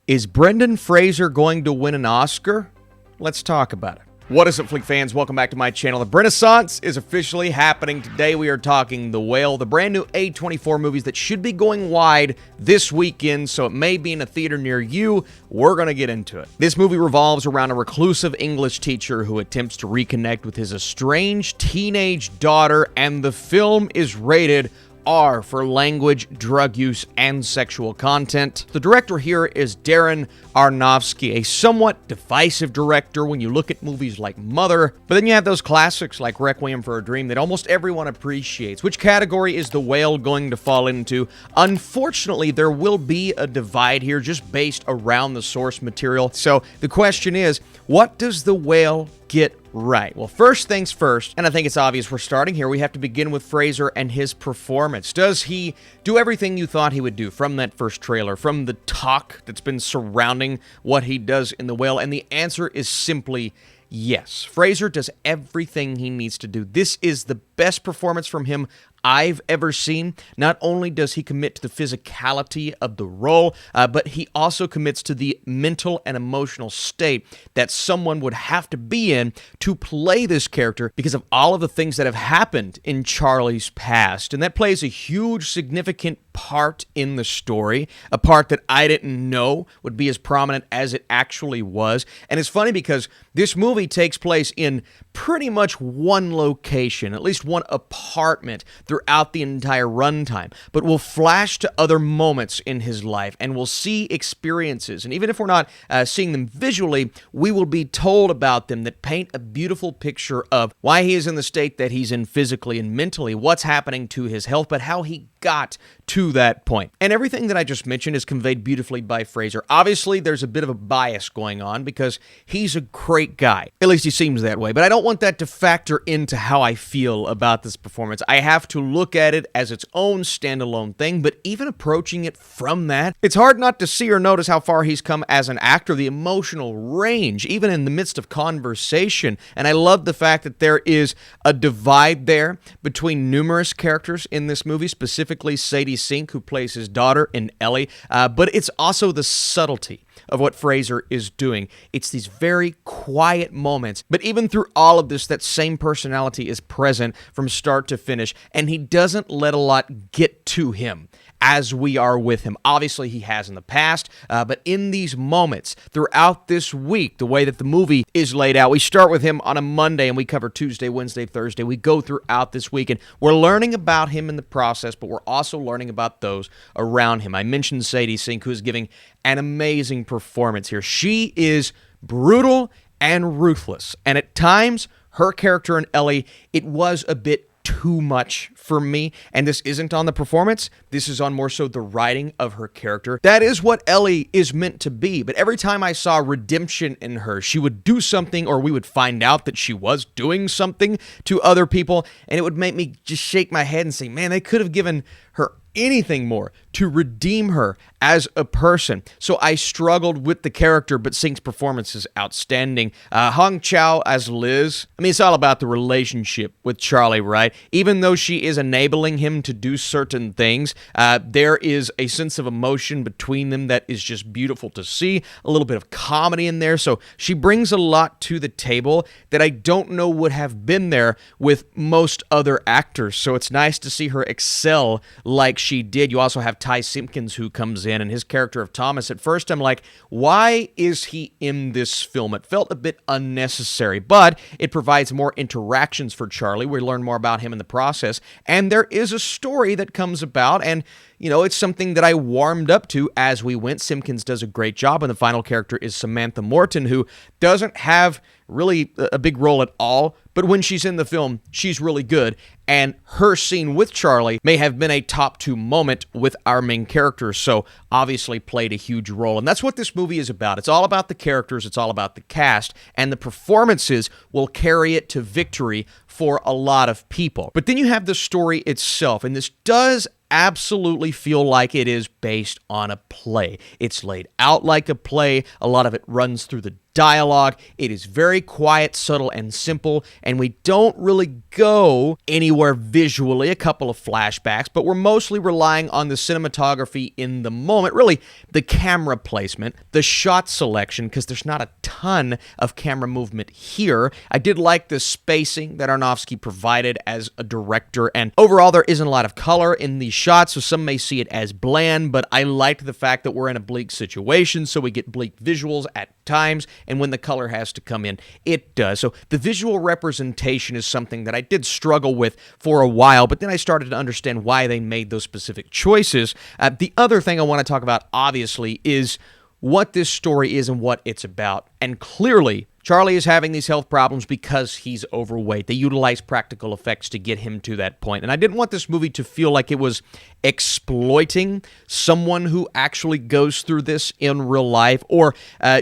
Is Brendan Fraser going to win an Oscar? Let's talk about it. What is up, Flick fans? Welcome back to my channel. The Renaissance is officially happening. Today we are talking The Whale, the brand new A24 movies that should be going wide this weekend, so it may be in a theater near you. We're going to get into it. This movie revolves around a reclusive English teacher who attempts to reconnect with his estranged teenage daughter, and the film is rated R for language, drug use, and sexual content. The director here is Darren Aronofsky, a somewhat divisive director when you look at movies like Mother, but then you have those classics like Requiem for a Dream that almost everyone appreciates. Which category is The Whale going to fall into? Unfortunately, there will be a divide here just based around the source material. So the question is, what does The Whale get right? Well, first things first, and I think it's obvious we're starting here, we have to begin with Fraser and his performance. Does he do everything you thought he would do from that first trailer, from the talk that's been surrounding what he does in The Whale? And the answer is simply yes. Fraser does everything he needs to do. This is the best performance from him I've ever seen. Not only does he commit to the physicality of the role, but he also commits to the mental and emotional state that someone would have to be in to play this character because of all of the things that have happened in Charlie's past. And that plays a huge, significant part in the story, a part that I didn't know would be as prominent as it actually was. And it's funny because this movie takes place in pretty much one location, at least one apartment throughout the entire runtime, but we'll flash to other moments in his life and we'll see experiences. And even if we're not seeing them visually, we will be told about them that paint a beautiful picture of why he is in the state that he's in physically and mentally, what's happening to his health, but how he got to that point. And everything that I just mentioned is conveyed beautifully by Fraser. Obviously, there's a bit of a bias going on because he's a great guy. At least he seems that way. But I don't want that to factor into how I feel about this performance. I have to look at it as its own standalone thing, but even approaching it from that, it's hard not to see or notice how far he's come as an actor, the emotional range, even in the midst of conversation. And I love the fact that there is a divide there between numerous characters in this movie, specifically Sadie Sink, who plays his daughter, and Ellie, but it's also the subtlety of what Fraser is doing. It's these very quiet moments, but even through all of this, that same personality is present from start to finish, and he doesn't let a lot get to him as we are with him. Obviously, he has in the past, but in these moments throughout this week, the way that the movie is laid out, we start with him on a Monday and we cover Tuesday, Wednesday, Thursday. We go throughout this week and we're learning about him in the process, but we're also learning about those around him. I mentioned Sadie Sink, who is giving an amazing performance here. She is brutal and ruthless, and at times, her character in Ellie, it was a bit too much for me, and this isn't on the performance, this is on more so the writing of her character. That is what Ellie is meant to be, but every time I saw redemption in her, she would do something, or we would find out that she was doing something to other people, and it would make me just shake my head and say, man, they could have given her anything more to redeem her as a person. So I struggled with the character, but Sink's performance is outstanding. Hong Chow as Liz, I mean, it's all about the relationship with Charlie, right? Even though she is enabling him to do certain things, there is a sense of emotion between them that is just beautiful to see, a little bit of comedy in there. So she brings a lot to the table that I don't know would have been there with most other actors. So it's nice to see her excel like she did. You also have Ty Simpkins, who comes in, and his character of Thomas. At first, I'm like, why is he in this film? It felt a bit unnecessary, but it provides more interactions for Charlie. We learn more about him in the process, and there is a story that comes about, and you know, it's something that I warmed up to as we went. Simpkins does a great job, and the final character is Samantha Morton, who doesn't have really a big role at all, but when she's in the film, she's really good, and her scene with Charlie may have been a top 2 moment with our main characters, so obviously played a huge role, and that's what this movie is about. It's all about the characters, it's all about the cast, and the performances will carry it to victory for a lot of people. But then you have the story itself, and this does absolutely feel like it is based on a play. It's laid out like a play. A lot of it runs through the dialogue. It is very quiet, subtle, and simple, and we don't really go anywhere visually. A couple of flashbacks, but we're mostly relying on the cinematography in the moment, really the camera placement, the shot selection, because there's not a ton of camera movement here. I did like the spacing that Aronofsky provided as a director, and overall there isn't a lot of color in these shots, so some may see it as bland, but I liked the fact that we're in a bleak situation, so we get bleak visuals at times, and when the color has to come in, it does. So the visual representation is something that I did struggle with for a while, but then I started to understand why they made those specific choices. The other thing I want to talk about, obviously, is what this story is and what it's about. And clearly, Charlie is having these health problems because he's overweight. They utilize practical effects to get him to that point. And I didn't want this movie to feel like it was exploiting someone who actually goes through this in real life, or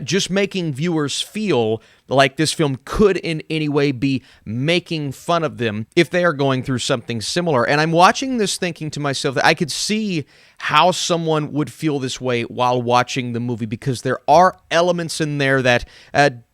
just making viewers feel like this film could in any way be making fun of them if they are going through something similar. And I'm watching this thinking to myself that I could see how someone would feel this way while watching the movie, because there are elements in there that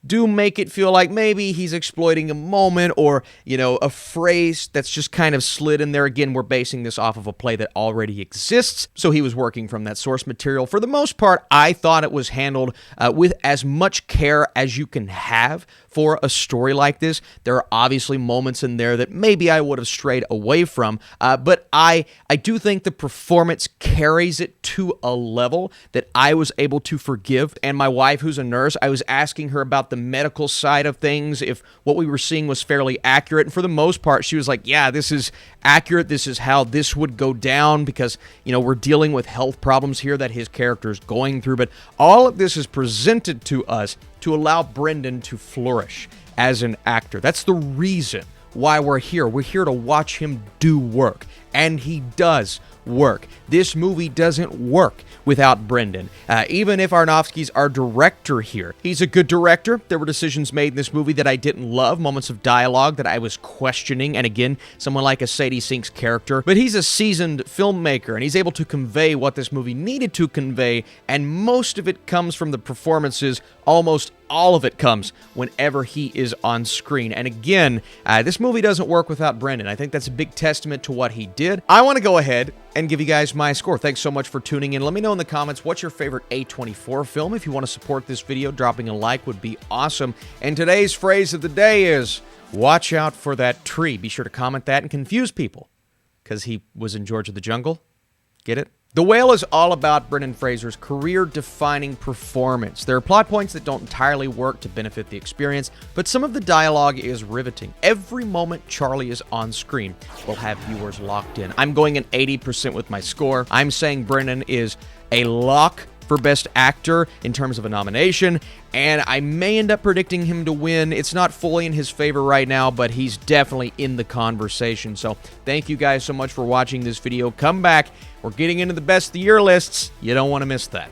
do make it feel like maybe he's exploiting a moment, or, you know, a phrase that's just kind of slid in there. Again, we're basing this off of a play that already exists, so he was working from that source material. For the most part, I thought it was handled with as much care as you can have for a story like this. There are obviously moments in there that maybe I would have strayed away from, but I do think the performance carries it to a level that I was able to forgive. And my wife, who's a nurse, I was asking her about the medical side of things, if what we were seeing was fairly accurate. And for the most part, she was like, yeah, this is accurate. This is how this would go down, because, you know, we're dealing with health problems here that his character is going through. But all of this is presented to us to allow Brendan to flourish as an actor. That's the reason why we're here. We're here to watch him do work, and he does work. This movie doesn't work without Brendan. Even if Aronofsky's our director here, he's a good director. There were decisions made in this movie that I didn't love, moments of dialogue that I was questioning, and again, someone like a Sadie Sink's character, but he's a seasoned filmmaker, and he's able to convey what this movie needed to convey, and most of it comes from the performances. Almost all of it comes whenever he is on screen. And again, this movie doesn't work without Brendan. I think that's a big testament to what he did. I want to go ahead and give you guys my score. Thanks so much for tuning in. Let me know in the comments what's your favorite A24 film. If you want to support this video, dropping a like would be awesome. And today's phrase of the day is, watch out for that tree. Be sure to comment that and confuse people, because he was in George of the Jungle. Get it? The Whale is all about Brendan Fraser's career-defining performance. There are plot points that don't entirely work to benefit the experience, but some of the dialogue is riveting. Every moment Charlie is on screen will have viewers locked in. I'm going an 80% with my score. I'm saying Brendan is a lock for Best Actor in terms of a nomination, and I may end up predicting him to win. It's not fully in his favor right now, but he's definitely in the conversation. So thank you guys so much for watching this video. Come back. We're getting into the Best of the Year lists. You don't want to miss that.